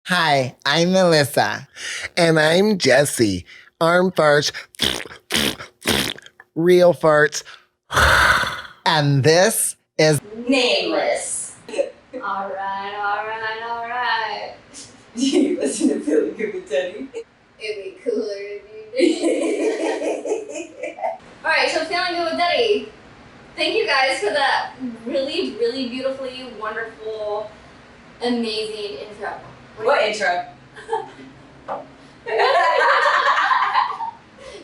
Hi, I'm Melissa. And I'm Jesse. Arm farts, real farts. And this is Nameless. Alright. Do you listen to Feeling Good with Teddy? It'd be cooler if you did. Alright, so Feeling Good with Daddy. Thank you guys for that really, really beautifully, wonderful, amazing intro. What intro?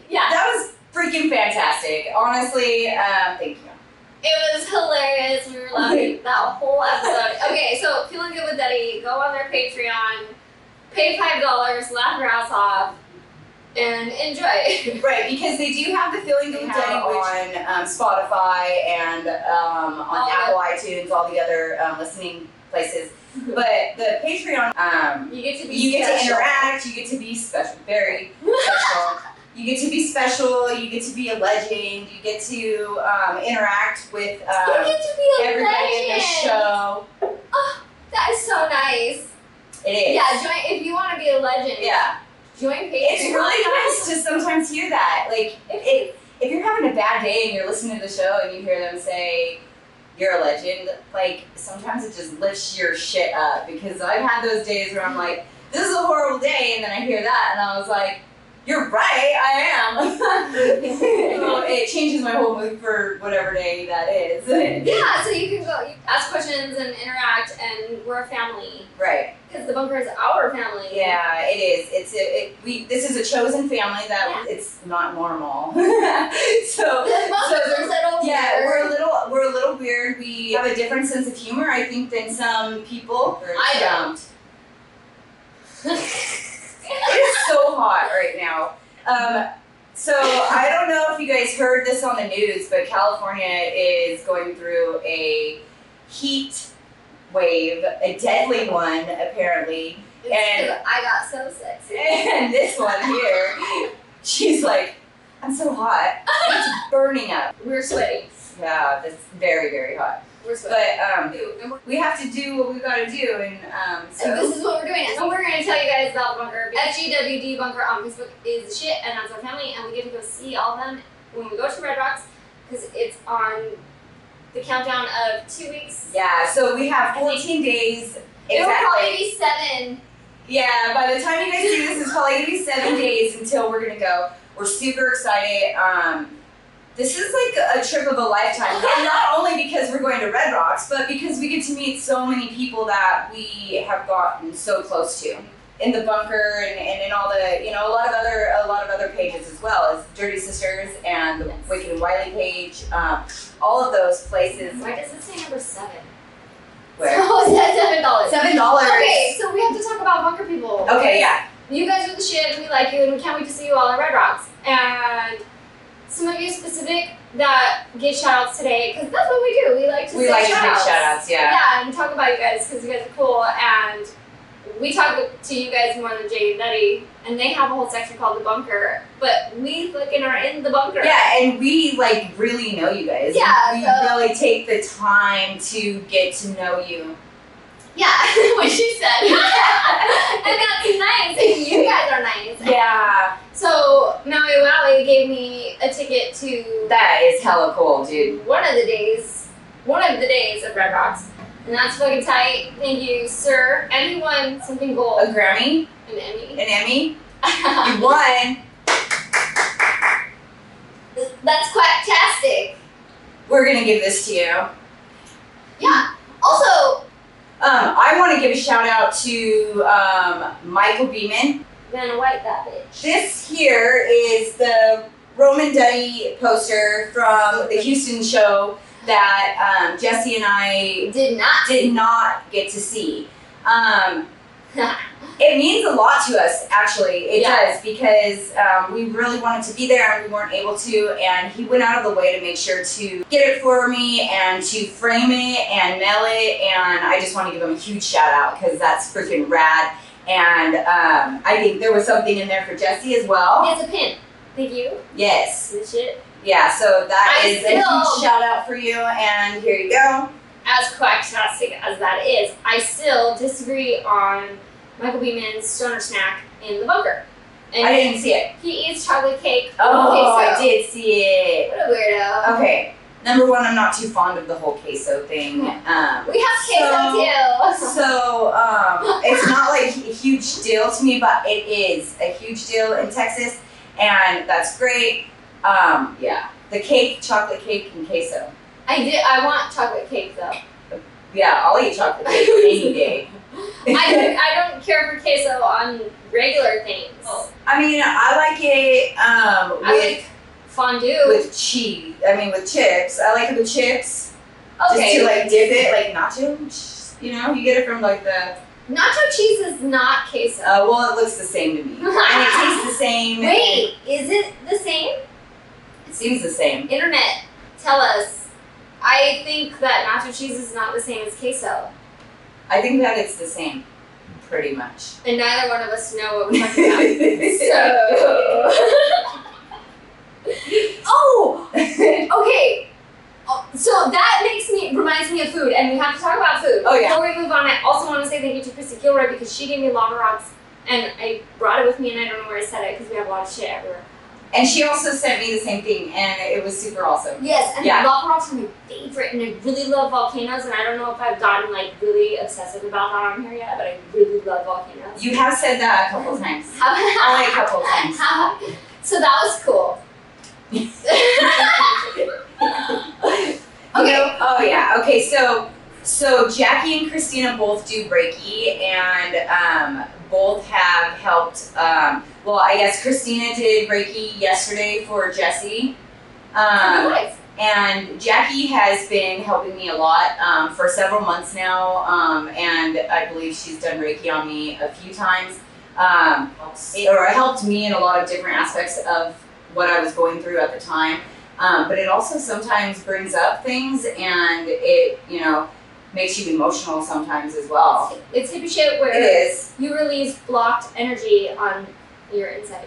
Yeah. That was freaking fantastic. Honestly, thank you. It was hilarious. We were laughing that whole episode. Okay, so Feeling Good with Daddy, go on their Patreon, pay $5, laugh your ass off, and enjoy. Right, because they do have the Feeling Good with Teddy on Spotify and on Apple iTunes, all the other listening places. But the Patreon, You get to be you get special. to interact, you get to be special, very special. You get to be special, you get to be a legend, you get to interact with You get to be a everybody in the legend. show. Oh, that is so nice. It is. Yeah, join if you want to be a legend. Yeah. Join Patreon. It's really nice to sometimes hear that. Like, if you're having a bad day and you're listening to the show and you hear them say, you're a legend, like, sometimes it just lifts your shit up. Because I've had those days where I'm like, this is a horrible day, and then I hear that, and I was like, you're right, I am. So it changes my whole mood for whatever day that is. Yeah, so you can go you ask questions and interact, and we're a family. Right. Because the bunker is our family. Yeah, it is. This is a chosen family that it's not normal. So Most of us are yeah, we're a little weird. We have a different sense of humor, I think, than some people. I don't. It is so hot right now. So I don't know if you guys heard this on the news, but California is going through a heat wave, a deadly one apparently. It's 'cause I got so sexy. And this one here, she's like, I'm so hot. It's burning up. We're sweating. Yeah, it's very, very hot. We're sweating. But we have to do what we gotta do, and so. And this is what we're doing. And we're going to tell you guys about the bunker. SGWD Bunker on Facebook is the shit, and that's our family, and we get to go see all of them when we go to Red Rocks, because it's on the countdown of 2 weeks. Yeah, so we have 14 days. Exactly. It will probably be 7. Yeah, by the time you guys see this, it's probably gonna be 7 days until we're gonna go. We're super excited. This is like a trip of a lifetime. And not only because we're going to Red Rocks, but because we get to meet so many people that we have gotten so close to in the bunker and in all the, a lot of other pages as well as Dirty Sisters and the Wicked and Wiley page. All of those places. Why does it say number 7? Where? Oh, it said $7. $7. Okay, so we have to talk about bunker people. Okay, yeah. You guys are the shit, and we like you, and we can't wait to see you all at Red Rocks. And some of you specific that get shout-outs today, because that's what we do. We like to We say like to shout-outs. give shout-outs, yeah. Yeah, and talk about you guys, because you guys are cool, and we talk to you guys more than Jay and Betty, and they have a whole section called The Bunker, but we fucking are in the bunker. Yeah, and we like really know you guys. Yeah, we so- really take the time to get to know you. Yeah, what she said. And that's nice, and you guys are nice. Yeah, So, Maui Wowie gave me a ticket to that is hella cool, dude. one of the days of Red Rocks. And that's fucking tight. Thank you, sir. And he won something gold. A Grammy, An Emmy. an Emmy. You won. That's quacktastic. We're gonna give this to you. Yeah. Also, I want to give a shout out to Michael Beeman. Vanna White, that bitch. This here is the Roman Duddy poster from the Houston show that Jesse and I Did not. get to see. It means a lot to us, actually. It does, because we really wanted to be there and we weren't able to, and he went out of the way to make sure to get it for me and to frame it and mail it, and I just want to give him a huge shout out because that's freaking rad. And I think there was something in there for Jesse as well. It's a pin. Thank you. Yes. This shit. Yeah, so that is a huge still- shout out for you, and here you go. As quacktastic as that is, I still disagree on Michael Beeman's Stoner Snack in the bunker. And I didn't see it. He eats chocolate cake. Oh, queso. I did see it. What a weirdo. Okay. Number one, I'm not too fond of the whole queso thing. We have queso too. So, it's not like a huge deal to me, but it is a huge deal in Texas, and that's great. Yeah, the cake, chocolate cake, and queso. I want chocolate cake though. Yeah, I'll eat chocolate cake any day. I don't care for queso on regular things. I mean, I like it I like fondue. with cheese. I mean, with chips. I like it with chips. Okay. Just to like dip it, like nacho. You know, you get it from like the. Nacho cheese is not queso. Well, it looks the same to me, and it tastes the same. Wait, is it the same? It seems the same. Internet, tell us. I think that nacho cheese is not the same as queso. I think that it's the same, pretty much. And neither one of us know what we're talking about. Oh! Okay. So that reminds me of food, and we have to talk about food. Oh, yeah. Before we move on, I also want to say thank you to Chrissy Gilroy because she gave me lava rocks, and I brought it with me, and I don't know where I set it because we have a lot of shit everywhere. And she also sent me the same thing, and it was super awesome. Yes, and Yeah. lava rocks are my favorite, and I really love volcanoes, and I don't know if I've gotten like really obsessive about that on here yet, but I really love volcanoes. You have said that a couple times. Only a couple times. So that was cool. Okay. Oh yeah. Okay. So Jackie and Christina both do Reiki, and both have helped. Well, I guess Christina did Reiki yesterday for Jessie. And Jackie has been helping me a lot for several months now, and I believe she's done Reiki on me a few times, or helped me in a lot of different aspects of what I was going through at the time. But it also sometimes brings up things, and it, makes you emotional sometimes as well. It's hippie shit where It is. you release blocked energy on your inside.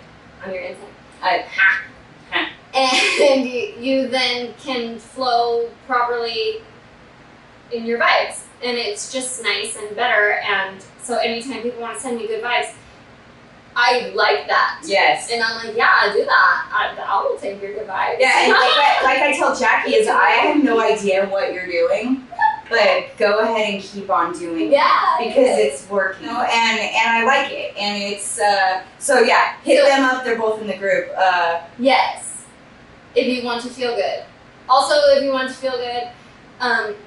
And you then can flow properly in your vibes. And it's just nice and better. And so anytime people want to send me good vibes, I like that. Yes. And I'm like, yeah, do that. I will take your good vibes. Yeah, and like I tell Jackie, is I have no idea what you're doing, but go ahead and keep on doing it. Yeah. Because it's working. And I like it. And it's, so yeah, hit them up. They're both in the group. Yes. If you want to feel good. Also, if you want to feel good,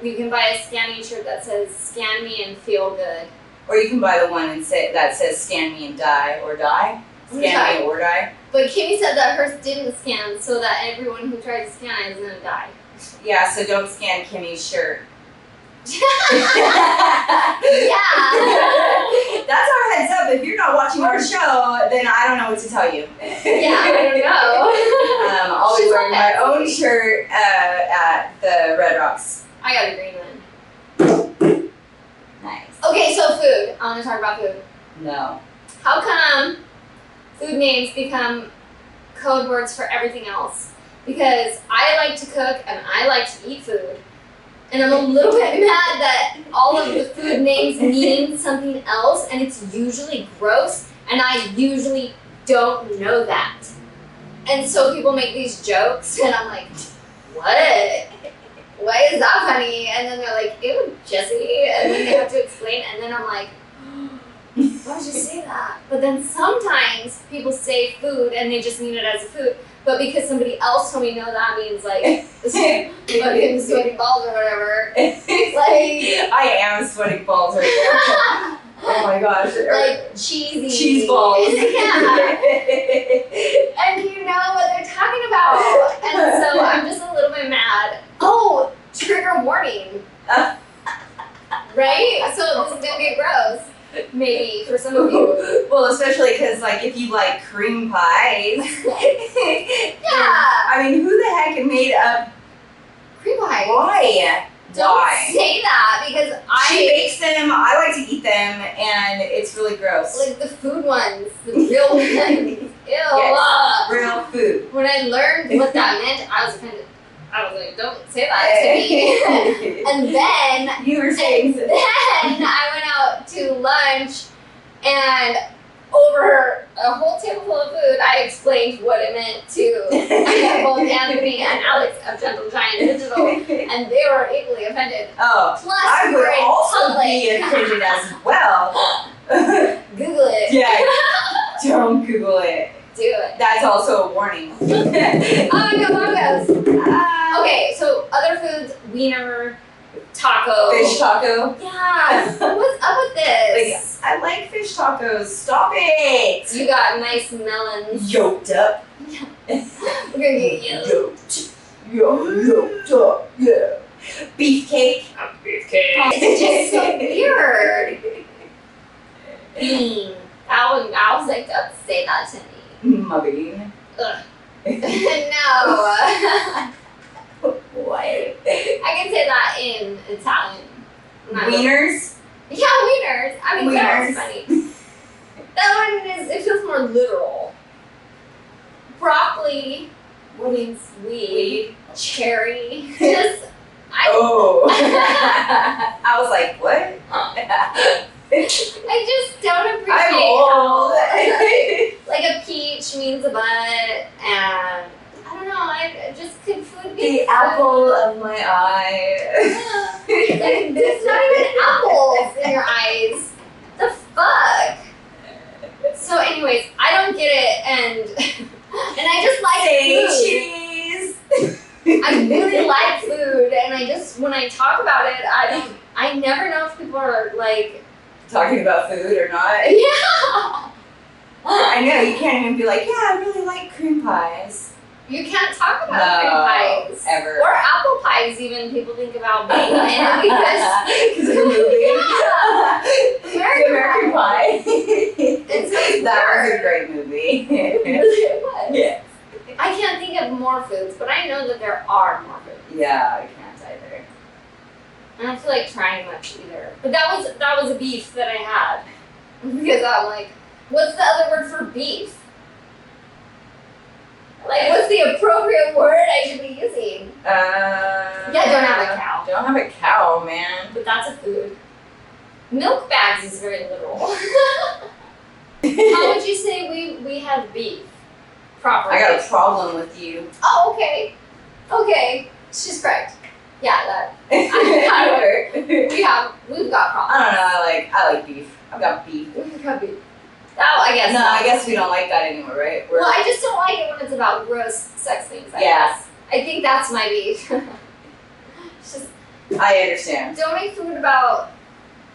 you can buy a scanning shirt that says "Scan me and feel good." Or you can buy the one that says "Scan me and die" or die. Scan me or die. But Kimmy said that hers didn't scan, so that everyone who tried to scan it is gonna die. Yeah, so don't scan Kimmy's shirt. Yeah. That's our heads up. If you're not watching our show, then I don't know what to tell you. Yeah, I don't know. I'll be She's wearing like my own shirt at the Red Rocks. I got a green one. Nice. Okay, so food. I want to talk about food. No. How come food names become code words for everything else? Because I like to cook and I like to eat food. And I'm a little bit mad that all of the food names mean something else, and it's usually gross, and I usually don't know that. And so people make these jokes, and I'm like, what? Why is that funny? And then they're like, ew, Jessie, and then they have to explain, and then I'm like, why would you say that? But then sometimes people say food, and they just mean it as a food. But because somebody else told me no, that means like fucking sweaty balls or whatever. Like I am sweating balls right now. Oh my gosh. like cheesy Cheese balls. Yeah. And you know what they're talking about. And so I'm just a little bit mad. Oh, trigger warning. Right? So this is gonna get gross. Maybe for some of you. Well, especially because like if you like cream pies. Yeah. I mean, who the heck made up? Cream pie. Why? Don't Why? say that because She bakes them. I like to eat them, and it's really gross. like the food ones, the real ones. Ew. Yes, real food. When I learned what that meant, I was offended. I was like, don't say that to me. And then You were saying then I went out to lunch And over a whole table full of food, I explained what it meant to both Anthony and Alex of Gentle Giant Digital, and they were equally offended. Oh, Plus, I we were would in also public. be offended as well. Google it. Yeah, don't Google it. Do it. That's also a warning. Oh my god, tacos. Okay, so other foods, wiener, taco. Fish taco. Yeah. What's up with this? I like fish tacos. Stop it. You got nice melons. Yoked up. We're gonna get you. Yoked up. Yeah. Beefcake. Beefcake. It's just so weird. Bean. I was like, don't say that to me. My bean. Ugh. No. What? I can say that in Italian. Wieners. Yeah, wieners. I mean, Wieners. that's funny. That one is, it feels more literal. Broccoli means weed. Cherry. Just, Oh. I was like, what? I just don't appreciate I'm old. how, like a peach means a butt, and I don't know, I just could food be The food. apple of my eye. Yeah. Like, there's not even apples in your eyes. The fuck? So anyways, I don't get it, and I just like Say food. cheese. I really like food, and I just, when I talk about it, I never know if people are like, Talking about food or not. yeah. I know, you can't even be like, yeah, I really like cream pies. You can't talk about No, cream pies. ever. Or apple pies even, people think about being in it because Because of the movie. Yeah. The American Pie. It's so That was a weird. great movie. It was. Yeah. I can't think of more foods, but I know that there are more foods. Yeah, I can't either. I don't feel like trying much either. But that was a beef that I had. Because I'm like, what's the other word for beef? Like, what's the appropriate word I should be using? Yeah, don't have a cow. Don't have a cow, man. But that's a food. Milk bags is very literal. How would you say we have beef? Properly. I got a problem with you. Oh, okay. Okay. She's correct. Yeah, that. We've got problems. I don't know. I like beef. I've got beef. We've got beef. Oh, I guess. No, not. I guess we don't like that anymore, right? Well, I just don't like it when it's about gross sex things. I guess. I think that's my beef. It's just I understand. don't make food about,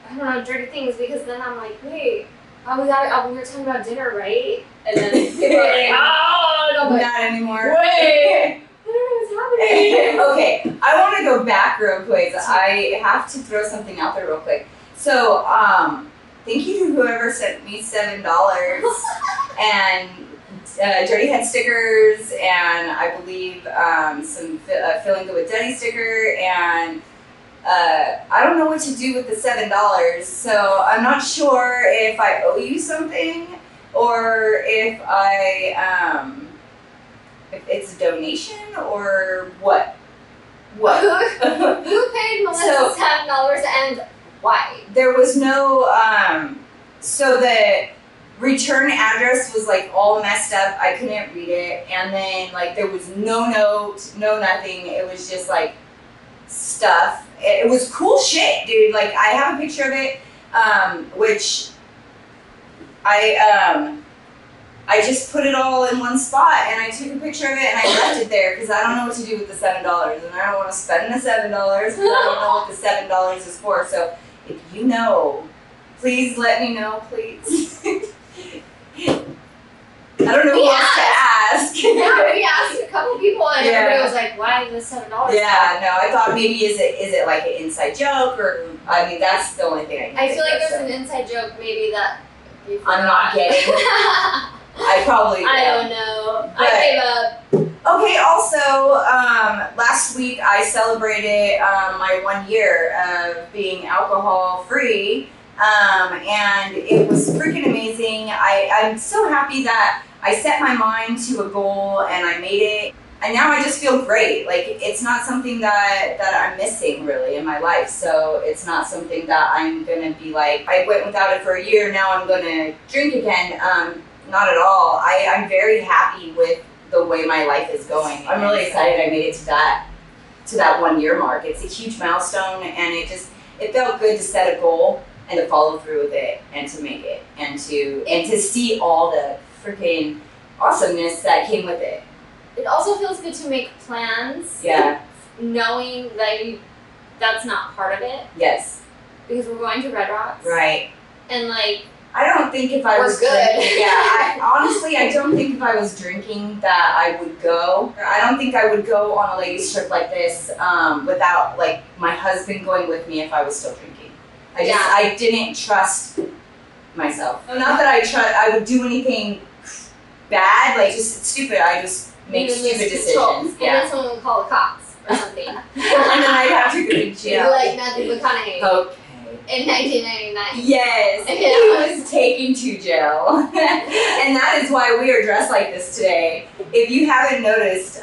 I don't know, dirty things, because then I'm like, wait, we were talking about dinner, right? And then people are like, oh, no, but Not anymore. wait. What's happening? Okay, I want to go back real quick. I have to throw something out there real quick. So, thank you to whoever sent me $7 and Dirty Head stickers, and I believe some Feeling Good with Daddy sticker, and I don't know what to do with the $7. So I'm not sure if I owe you something or if if it's a donation or what. What? Who paid Melissa $7 and why? There was no so the return address was like all messed up. I couldn't read it, and then like there was no note, no nothing. It was just like stuff. It was cool shit, dude. Like I have a picture of it, which I just put it all in one spot, and I took a picture of it and I left it there because I don't know what to do with the $7, and I don't want to spend the $7 because I don't know what the $7 is for. So if you know, please let me know, please. I don't know who else to ask. Yeah, we asked a couple people and Yeah. everybody was like, why the $7? Yeah, no, I thought maybe is it like an inside joke, or I mean that's the only thing I can I think feel like of, there's an inside joke maybe that you I'm not forgot. getting. I probably I am. don't know. But- I gave up. Okay, also, last week I celebrated my 1 year of being alcohol free, and it was freaking amazing. I'm so happy that I set my mind to a goal and I made it. now I just feel great. Like it's not something that I'm missing really in my life. So it's not something that I'm gonna be like, I went without it for a year, now I'm gonna drink again. Not at all. I'm very happy with the way my life is going. I'm really excited I made it to that 1 year mark. It's a huge milestone, and it felt good to set a goal and to follow through with it and to make it and to see all the freaking awesomeness that came with it. It also feels good to make plans. Yeah. Knowing that that's not part of it. Yes. Because we're going to Red Rocks. Right. And like, I don't think if I we're was good. drinking, honestly, I don't think if I was drinking that I would go. I don't think I would go on a ladies trip like this without like my husband going with me if I was still drinking. I didn't trust myself. Not that I would do anything bad, like just stupid. I just make stupid decisions. And then someone would call the cops or something. And then I'd have to go to jail. Like Matthew McConaughey. Okay. In 1999. Yes, he was taken to jail. And that is why we are dressed like this today. If you haven't noticed,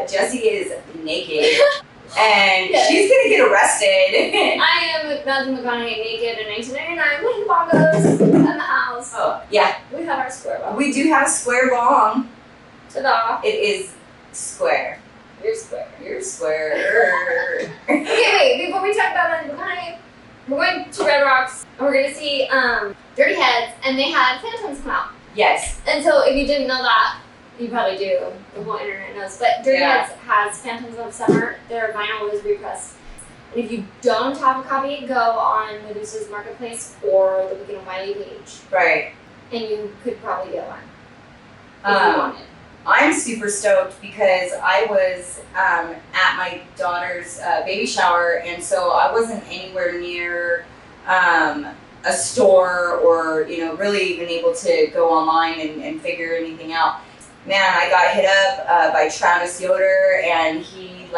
Jessie is naked. And she's gonna get arrested. I am with Matthew McConaughey naked in 1999 playing bongos at the house. Oh, yeah. We have our square bong. We do have a square bong. Ta-da. It is square. You're square. You're square. Okay, wait, before we talk about Matthew McConaughey, we're going to Red Rocks and we're gonna see Dirty Heads, and they had Phantoms come out. Yes. And so if you didn't know that, you probably do. The whole internet knows. But Dirty Heads has Phantoms of Summer. Their vinyl was repressed. And if you don't have a copy, go on Medusa's Marketplace or the Wicked and Wiley page. Right. And you could probably get one if you wanted. I'm super stoked because I was at my daughter's baby shower, and so I wasn't anywhere near a store or really even able to go online and figure anything out. Man, I got hit up by Travis Yoder, and he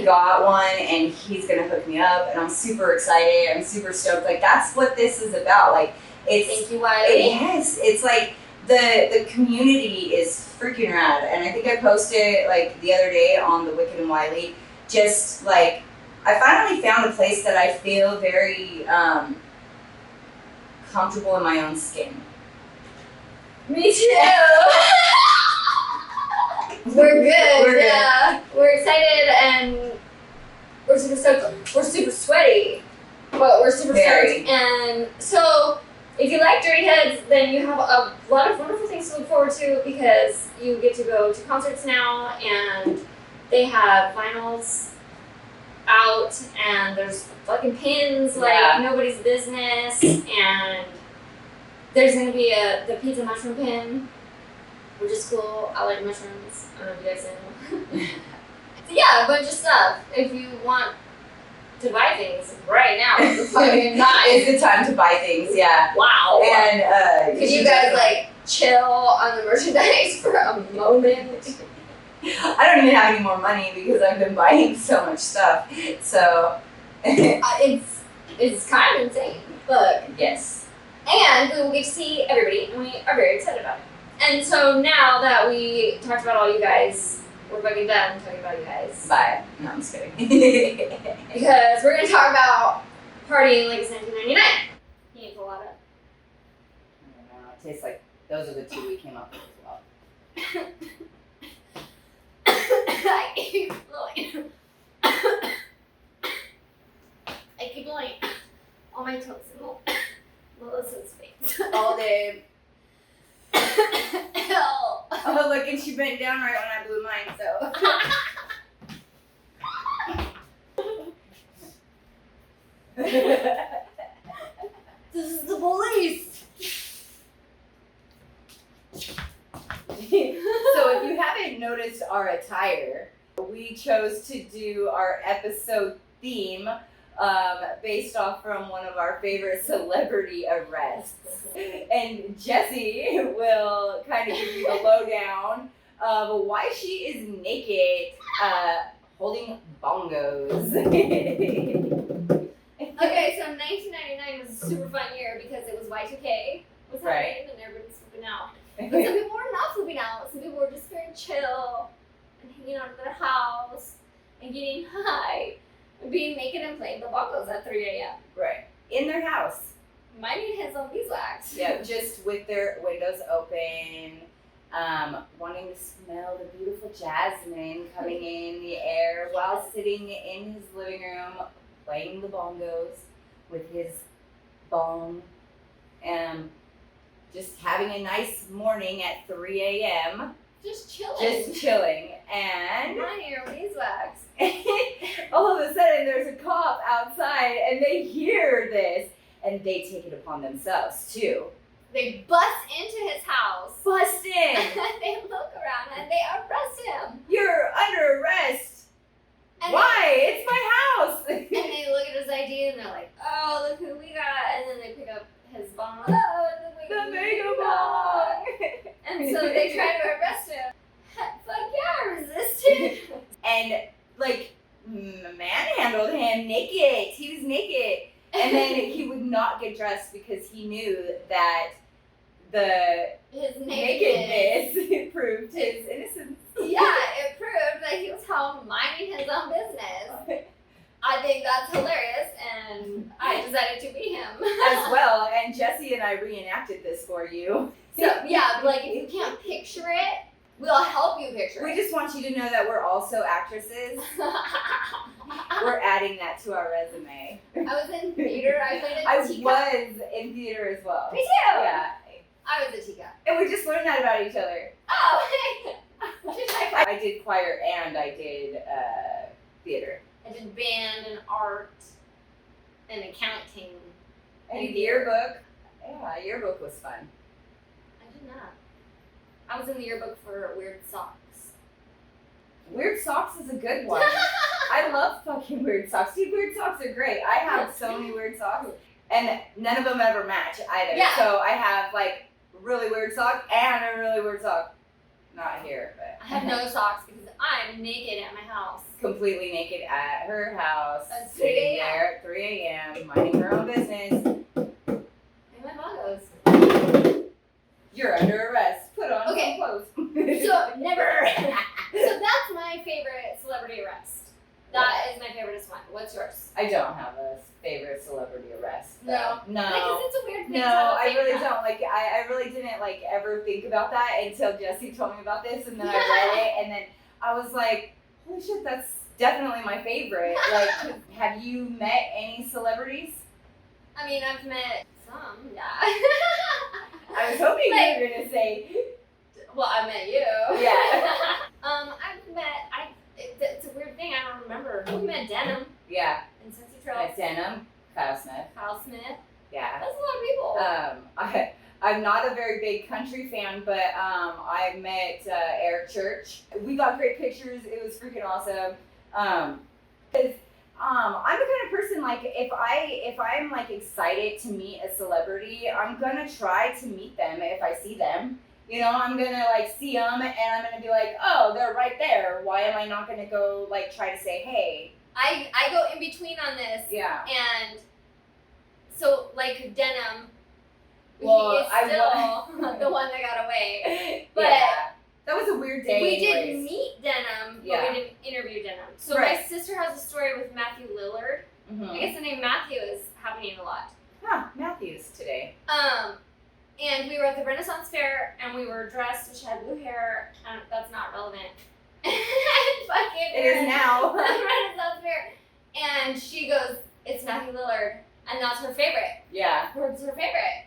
got one, and he's gonna hook me up, and I'm super excited. I'm super stoked. Like that's what this is about. Like Thank you, Wiley. Yes, it's like the community is freaking rad, and I think I posted like the other day on the Wicked and Wiley. Just like I finally found a place that I feel very comfortable in my own skin. Me too. We're good. Yeah. We're excited and we're super stoked. We're super sweaty, but we're super stoked. And so, if you like Dirty Heads, then you have a lot of wonderful things to look forward to because you get to go to concerts now, and they have vinyls out, and there's fucking pins like nobody's business, and there's gonna be the pizza mushroom pin, which is cool. I like mushrooms. I don't know if you guys know. So yeah, a bunch of stuff. If you want to buy things right now, is the fucking time. It's the time to buy things. Yeah. Wow. And could you guys like chill on the merchandise for a moment? I don't even have any more money because I've been buying so much stuff. So it's kind of insane. Look. Yes. And we will get to see everybody, and we are very excited about it. And so now that we talked about all you guys, we're fucking done talking about you guys. Bye. No, I'm just kidding. Because we're going to talk about partying like it's 1999. Can you pull that up? I don't know. It tastes like those are the two we came up with as well. I keep blowing. I keep blowing all my toes in Melissa's face. All day. Hell. Oh, look, and she bent down right when I blew mine, so. This is the police. So if you haven't noticed our attire, we chose to do our episode theme based off from one of our favorite celebrity arrests. And Jessie will kind of give you the lowdown of why she is naked holding bongos. Okay, so 1999 was a super fun year because it was Y2K was happening and everybody's flipping out. But some people were not flipping out. Some people were just very chill and hanging sneaking out of their house and getting high, and being naked and playing the bongos at 3 a.m. Right. In their house. Minding his own beeswax. Yeah, just with their windows open, wanting to smell the beautiful jasmine coming in the air while sitting in his living room playing the bongos with his bong, and just having a nice morning at 3 a.m. Just chilling. Just chilling. And Minding your beeswax. all of a sudden there's a cop outside and they hear this and they take it upon themselves too. They bust into his house. Bust in! They look around and they arrest him. You're under arrest! And Why? It's my house! And they look at his ID and they're like, oh, look who we got. And then they pick up his bong. Oh, The mega bong! And so they try to arrest him. Fuck yeah, I resisted. And like manhandled him naked. He was naked. And then he would not get dressed because he knew that the His nakedness proved his innocence. Yeah, it proved that he was home minding his own business. I think that's hilarious, and I decided to be him. As well, and Jesse and I reenacted this for you. So, yeah, like, if you can't picture it, we'll help you picture We it. just want you to know that we're also actresses. We're adding that to our resume. I was in theater, I played a I teacup. was in theater as well. Me too! Yeah. I was a teacup. And we just learned that about each other. Oh, I did choir and I did theater. I did band and art and accounting. And yearbook. Yeah, yearbook was fun. I did not. I was in the yearbook for Weird Socks. Weird Socks is a good one. I love fucking weird socks. Dude, weird socks are great. I have so many weird socks. And none of them ever match either. Yeah. So I have like really weird sock and a really weird sock. Not here, but I have no socks because I'm naked at my house. completely naked at her house, At 3 sitting a.m. there at 3 a.m., minding her own business. And my bongos. You're under arrest. Put on Okay. some clothes. So, never. So that's my favorite celebrity arrest. That is my favoriteest one. What's yours? I don't have a favorite celebrity arrest. though. No. No. Because it's a weird thing No, to have a I really favorite. don't. Like, I really didn't, like, ever think about that until Jesse told me about this, and then I read it, and then I was like, holy shit, that's definitely my favorite. Like, have you met any celebrities? I mean, I've met some, yeah. I was hoping Like- you were gonna say, Well, I met you. Yeah. I've met, it's a weird thing, I don't remember. We met Denim yeah, in Cincy Trails. Denim, Kyle Smith. Kyle Smith. Yeah. That's a lot of people. I'm not a very big country fan, but I met Eric Church. We got great pictures. It was freaking awesome. Cause I'm the kind of person, like, if I'm like excited to meet a celebrity, I'm gonna try to meet them if I see them. You know, I'm gonna like see them and I'm gonna be like, oh, they're right there. Why am I not gonna go like try to say hey? I go in between on this. Yeah. And so, like, Denim, Well, he is I still the one that got away. But yeah. That was a weird day. we did anyways. meet Denim, but Yeah. we didn't interview Denim. So Right. my sister has a story with Matthew Lillard. Mhm. I guess the name Matthew is happening a lot. Huh, Matthews today. And we were at the Renaissance Fair, and we were dressed, she had blue hair, and that's not relevant. And fucking It is now. the Renaissance Fair. And she goes, it's Matthew Lillard, and that's her favorite. Yeah. It's her favorite.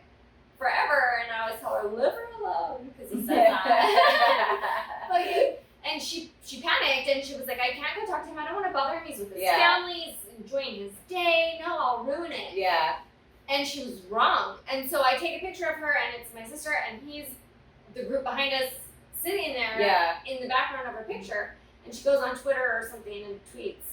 Forever. And I always tell her, leave her alone, because he said that. Fucking- and she panicked, and she was like, I can't go talk to him, I don't want to bother him, he's with his Yeah. family, he's enjoying his day, no, I'll ruin it. Yeah. And she was wrong. And so I take a picture of her, and it's my sister, and he's the group behind us sitting there Yeah. in the background of her picture. And she goes on Twitter or something and tweets,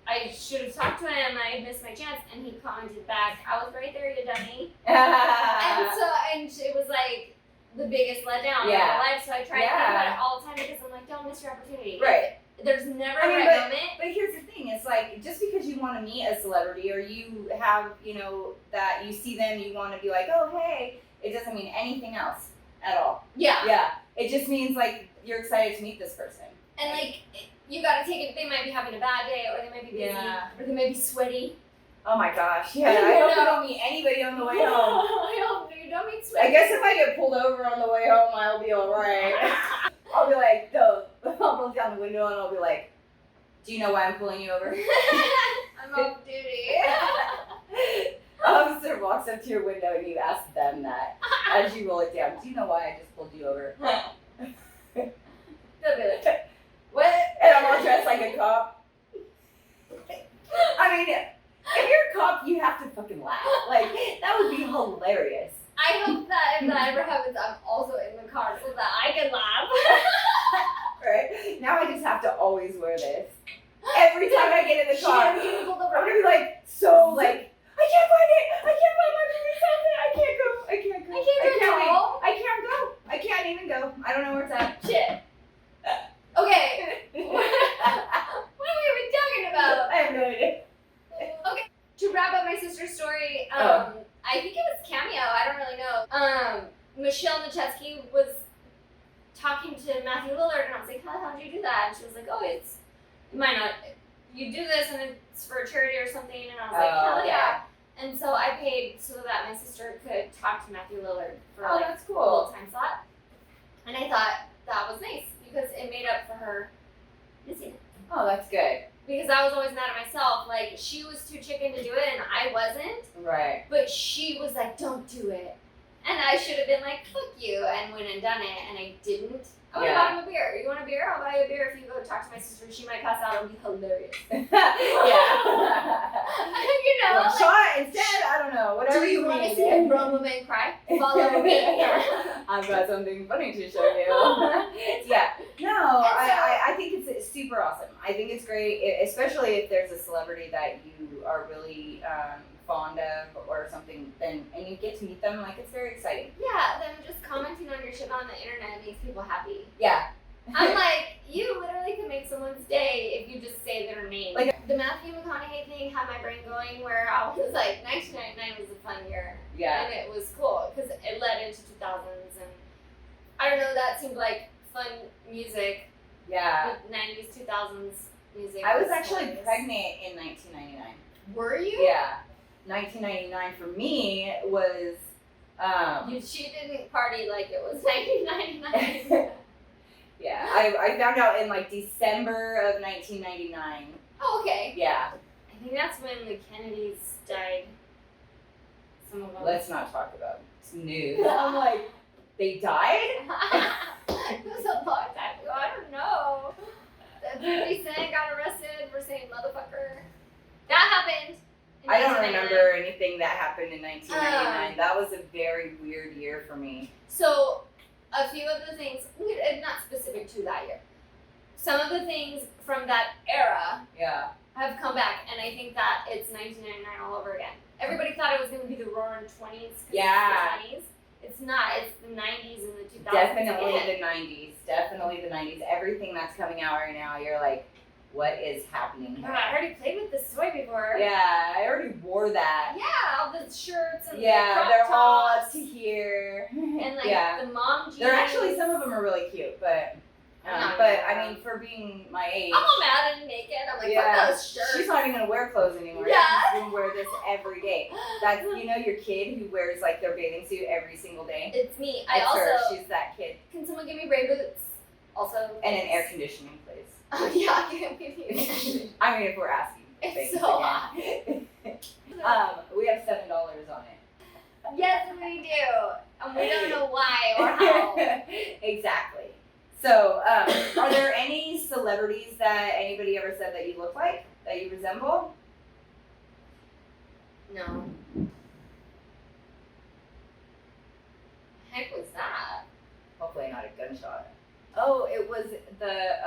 I should have talked to him, I missed my chance. And he commented back, I was right there, you dummy. And it was like the biggest letdown of Yeah. my life. So I try to think about it all the time because I'm like, don't miss your opportunity. Right. There's never I mean, a right moment. But here's the thing, it's like, just because you want to meet a celebrity or you have, you know, that you see them, you want to be like, oh, hey, it doesn't mean anything else at all. Yeah. Yeah. It just means, like, you're excited to meet this person. And like, you gotta take it. They might be having a bad day, or they might be busy, or they might be sweaty. Oh my gosh. Yeah. I hope I don't meet anybody on the way home. I hope you don't meet sweaty. I guess if I get pulled over on the way home, I'll be alright. I'll be like, I'll look down the window and I'll be like, do you know why I'm pulling you over? I'm off duty. Officer walks up to your window and you ask them that as you roll it down. Do you know why I just pulled you over? They'll be like, what? And I'm all dressed like a cop. I mean, if you're a cop, you have to fucking laugh. Like, that would be hilarious. I hope that if that ever happens, I'm also in the car so that I can laugh. Right? Now I just have to always wear this. Every time I get in the car, I'm gonna be like, so like, I can't find it. I can't find my police outfit. I can't go. I can't go. I can't go. I can't even go. I don't know where it's at. Shit. Okay. What are we even talking about? I have no idea. Okay. To wrap up my sister's story, I think it was Cameo. I don't really know. Michelle Nichetsky was talking to Matthew Lillard, and I was like, how'd you do that? And she was like, you do this and it's for a charity or something. And I was like, hell yeah. And so I paid so that my sister could talk to Matthew Lillard for that's cool. a little time slot. And I thought that was nice because it made up for her missing it. Oh, that's good. Because I was always mad at myself. Like, she was too chicken to do it and I wasn't. Right. But she was like, don't do it. And I should have been like, fuck you, and went and done it, and I didn't. I would have bought him a beer. You want a beer? I'll buy you a beer if you go talk to my sister. She might pass out. It'll be hilarious. Yeah. You know, like, shot instead. I don't know. Whatever do you want to need. see a grown woman cry? Follow me. I've got something funny to show you. Yeah. No, I think it's super awesome. I think it's great, especially if there's a celebrity that you are really fond of or something, and you get to meet them. Like, it's very exciting. Yeah, them just commenting on your shit on the internet makes people happy. Yeah. I'm like, you literally could make someone's day if you just say their name. Like, the Matthew McConaughey thing had my brain going where I was like, 1999 was a fun year. Yeah. And it was cool because it led into 2000s, and I don't know, that seemed like fun music. Yeah. The 90s, 2000s music. I was actually pregnant in 1999. Were you? Yeah. 1999 for me was She didn't party like it was 1999. yeah, I found out in like December of 1999. Oh, okay. Yeah. I think that's when the Kennedys died. Some of them. Let's not talk about news. I'm like, they died? It was a long time ago. I don't know. 50 Cent got arrested for saying motherfucker. That happened. I don't remember anything that happened in 1999. That was a very weird year for me. So, a few of the things, not specific to that year, some of the things from that era have come back, and I think that it's 1999 all over again. Everybody thought it was going to be the roaring 20s. Yeah. It's the 20s. It's not. It's the 90s and the 2000s. Definitely again. the 90s. Definitely the 90s. Everything that's coming out right now, you're like, what is happening here? I already played with this toy before. Yeah, I already wore that. Yeah, all the shirts and the Yeah, crop they're all tops. up to here. And like the mom jeans. They're actually, some of them are really cute, but I mean, for being my age. I'm all mad and naked. I'm like, fuck those shirts. She's not even gonna wear clothes anymore. Yeah. She's gonna wear this every day. That's, you know, your kid who wears like their bathing suit every single day. It's me. It's I her. also. She's that kid. Can someone give me Ray boots? Also. And an air conditioning, please. Oh yeah, give me. I mean, if we're asking. It's things so hot. again. We have $7 on it. Yes, we do, and we don't know why or how. Exactly. So, are there any celebrities that anybody ever said that you look like, that you resemble? No. Heck was that? Hopefully not a gunshot. Oh, it was the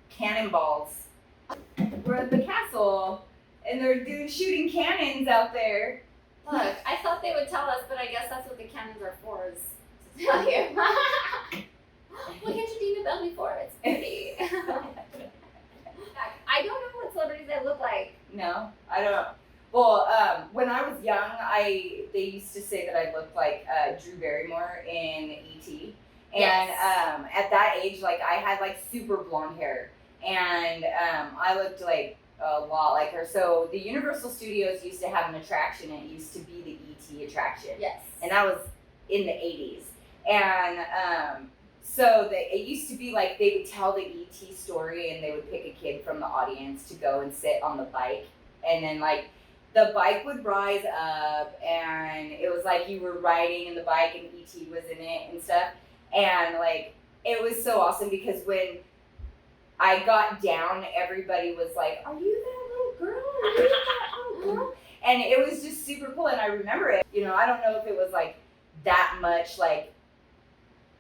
cannonballs. We're at the castle, and they're shooting cannons out there. Look, I thought they would tell us, but I guess that's what the cannons are for, is to tell you. Look at Jadina Bell before, it's pretty. I don't know what celebrities I look like. No, I don't. Well, when I was young, they used to say that I looked like Drew Barrymore in E.T. And Yes. at that age, like, I had like super blonde hair. and I looked like a lot like her. So the Universal Studios used to have an attraction. It used to be the E.T. attraction. Yes. And that was in the 80s. And so it used to be like they would tell the E.T. story, and they would pick a kid from the audience to go and sit on the bike, and then like the bike would rise up, and it was like you were riding in the bike, and E.T. was in it and stuff. And like it was so awesome because when I got down, everybody was like, "Are you that little girl? Are you that little girl?" And it was just super cool. And I remember it. You know, I don't know if it was like that much like.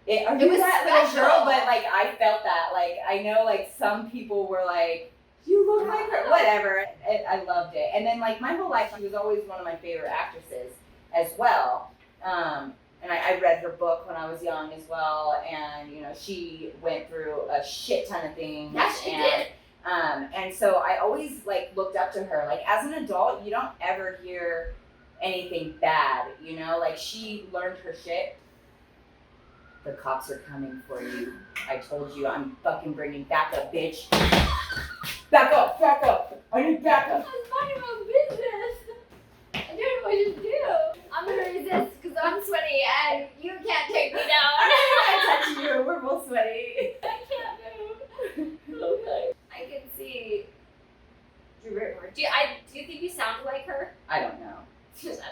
Are you was that little special. girl? But like I felt that. Like I know like some people were like, "You look like her." Whatever. I loved it. And then like my whole life, she was always one of my favorite actresses as well. And I read her book when I was young as well. And you know, she went through a shit ton of things. Yeah, she did. And so I always like looked up to her. Like as an adult, you don't ever hear anything bad. You know, like she learned her shit. The cops are coming for you. I told you I'm fucking bringing backup, bitch. Back up, back up. I need backup. I'm minding my business. I don't know what to do. I'm gonna resist because I'm sweaty and you can't take me down. I touch you. We're both sweaty. I can't move. Okay. I can see Drew Barrymore. Do you think you sound like her? I don't know.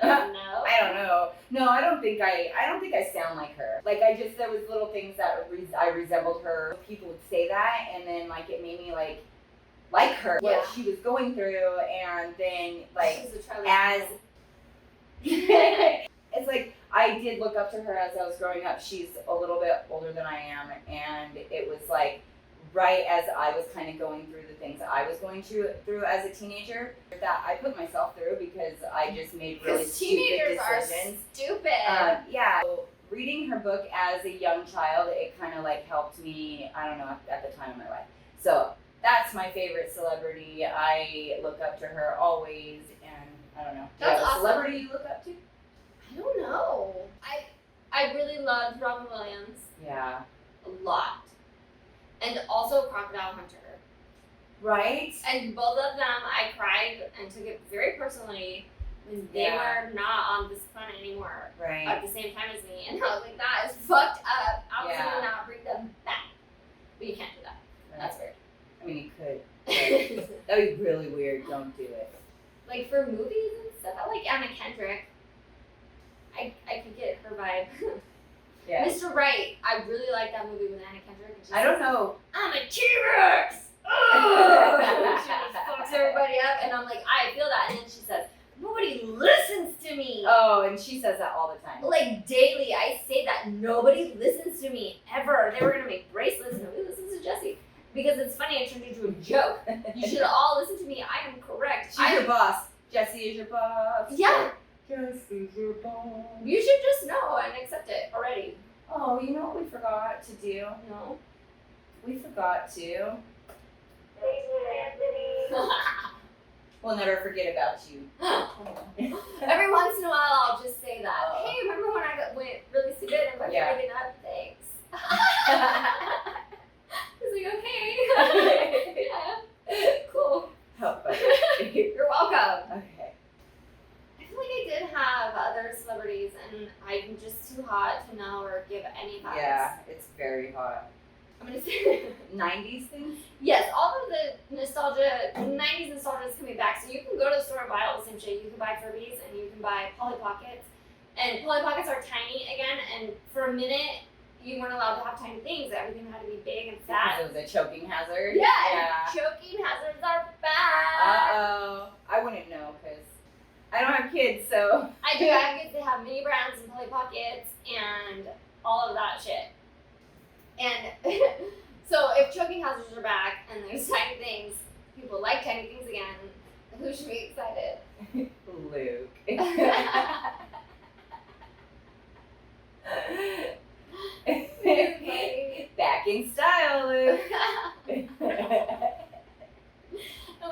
I don't know. I don't know. No, I don't think I sound like her. Like there was little things that I resembled her. People would say that, and then like it made me like her, what she was going through, and then like She's a Charlie as Chaplin. it's like I did look up to her as I was growing up. She's a little bit older than I am, and it was like right as I was kind of going through the things I was going through as a teenager that I put myself through because I just made really stupid teenagers decisions. are stupid. Yeah. So reading her book as a young child, it kind of like helped me, I don't know, at the time of my life. So that's my favorite celebrity. I look up to her always, and I don't know. Do you That's have a awesome. celebrity you look up to? I don't know. I really loved Robin Williams Yeah. a lot. And also Crocodile Hunter. Right? And both of them, I cried and took it very personally when they were not on this planet anymore Right. at the same time as me. And I was like, that is fucked up. Absolutely Yeah. not. Bring them back. But you can't do that. That's weird. I mean, you could. That'd be really weird. Don't do it. Like for movies and stuff, I like Anna Kendrick. I could get her vibe. Yeah. Mr. Right, I really like that movie with Anna Kendrick. I don't know. I'm a T-Rex! Oh! She just fucks everybody up, and I'm like, I feel that. And then she says, nobody listens to me. Oh, and she says that all the time. Like daily, I say that nobody listens to me ever. They were gonna make bracelets, and nobody listens to Jessie because it's funny. I turned it into a joke. You should all listen to me. I am correct. She's your boss. Jessie is your boss. Yeah. Jessie's your boss. You should just know and accept it already. Oh, you know what we forgot to do? No. We forgot to. We'll never forget about you. Every once in a while, I'll just say that. Hey, remember when I went really stupid and fucked Yeah. everything up? Thanks. It's like, okay. Yeah. Cool. How funny. You're welcome. Okay. I feel like I did have other celebrities, and I'm just too hot to know or give any vibes. Yeah, it's very hot. I'm gonna say 90s things? yes. All of the nostalgia, 90s nostalgia is coming back. So you can go to the store and buy all the same shit. You can buy Furbies and you can buy Polly Pockets, and Polly Pockets are tiny again. And for a minute, you weren't allowed to have tiny things. Everything had to be big and fat. It was a choking hazard. Yeah. Choking hazards are bad. Uh-oh. I wouldn't know because I don't have kids, so. I do. I get to have mini brands and Polly Pockets and all of that shit. And so if choking hazards are back and there's tiny things, people like tiny things again, who should be excited? Luke. Back in style, Luke. And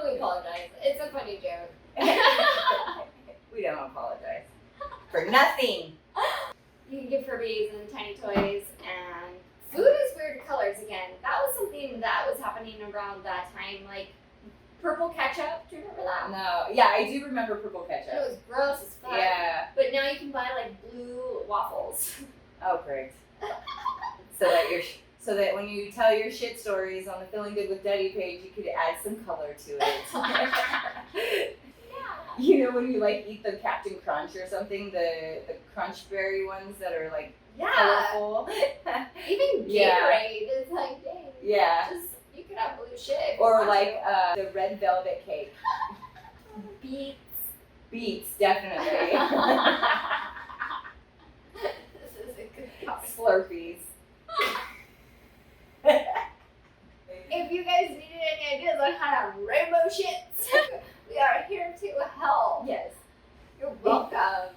we apologize. It's a funny joke. We don't apologize for nothing. You can get Furbies and tiny toys and Food is weird colors again. That was something that was happening around that time, like purple ketchup. Do you remember that? No. Yeah, I do remember purple It ketchup. was gross as fuck. Yeah. But now you can buy like blue waffles. Oh, great. So that when you tell your shit stories on the Feeling Good with Daddy page, you could add some color to it. Yeah. You know when you like eat the Captain Crunch or something, the crunch berry ones that are like Yeah. colorful. Even Gatorade Yeah. is like, dang. Yeah. Just, you could have blue shit. if you Or want like to. the red velvet cake. Beets. Beets, definitely. This is a good topic. Slurpees. If you guys needed any ideas on how to rainbow shit, we are here to help. Yes. You're welcome.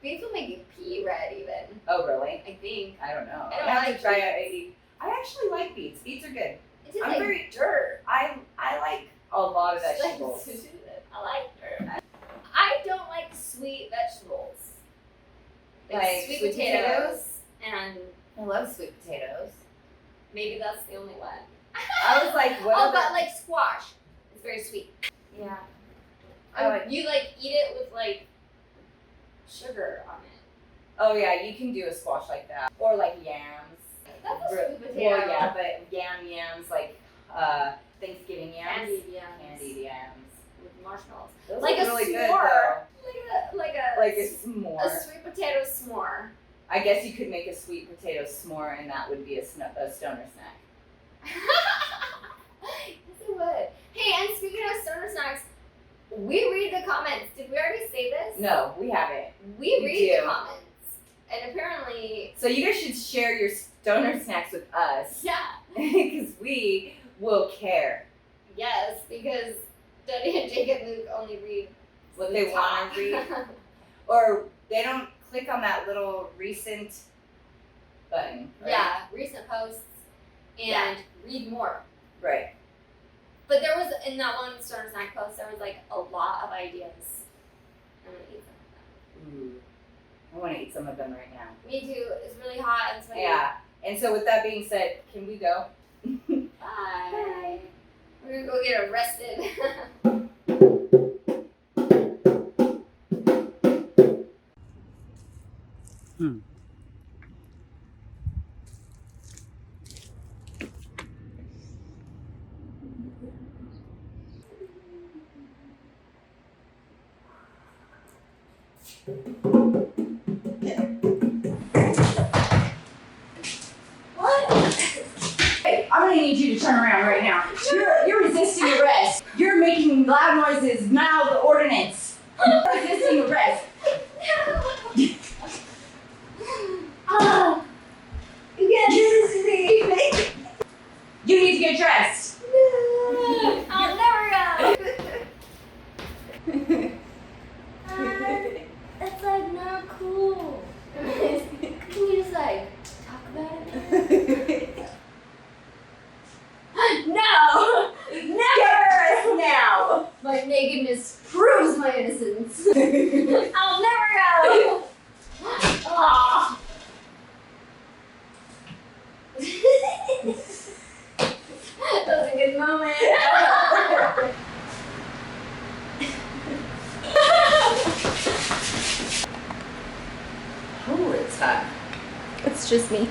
Beets will make you pee red even, Oh, really? I think. I don't know. I don't I have like to try beets. out 80. I actually like beets. Beets are good. It tastes I'm like very- dirt. I like a lot of vegetables. I like dirt. I don't like sweet vegetables. Like sweet sweet potatoes. And I love sweet potatoes. maybe that's the only one. I was like, what Oh, other- but like squash. It's very sweet. Yeah. I like. You like eat it with like sugar on it. Oh yeah, you can do a squash like that, or like yams. That's a Re- sweet potato. Well, yeah, but yams like Thanksgiving yams, Candied yams. candied yams. With marshmallows. Those Like are a really good s'more. though. Like a Like a s'more. a sweet potato s'more. I guess you could make a sweet potato s'more, and that would be a stoner snack. Yes, it would. Hey, and speaking of stoner snacks, we read the comments. Did we already say this? No, we haven't. We We read do. the comments. And apparently, So you guys should share your stoner snacks with us, yeah, because we will care yes, because Daddy and Jake and Luke only read what the they top. want to read, or they don't click on that little recent button. Right? Yeah, recent posts and Yeah. read more. Right. But there was, in that one stoner snack post, there was like a lot of ideas. I'm gonna eat some of them. Ooh. I want to eat some of them right now. Me too. It's really hot and sweaty. Yeah. And so with that being said, can we go? Bye. We're gonna go get arrested. Hey, I'm gonna need you to turn around right now. You're resisting arrest. You're making loud noises. Now the ordinance. Resisting arrest. You can't do this to me. You need to get dressed. I'll never go. That's like not cool. Can you just like talk about it? No! Never! Now. My nakedness proves my innocence. I'll never go! Aw. That was a good moment. Oh, it's hot. It's just me.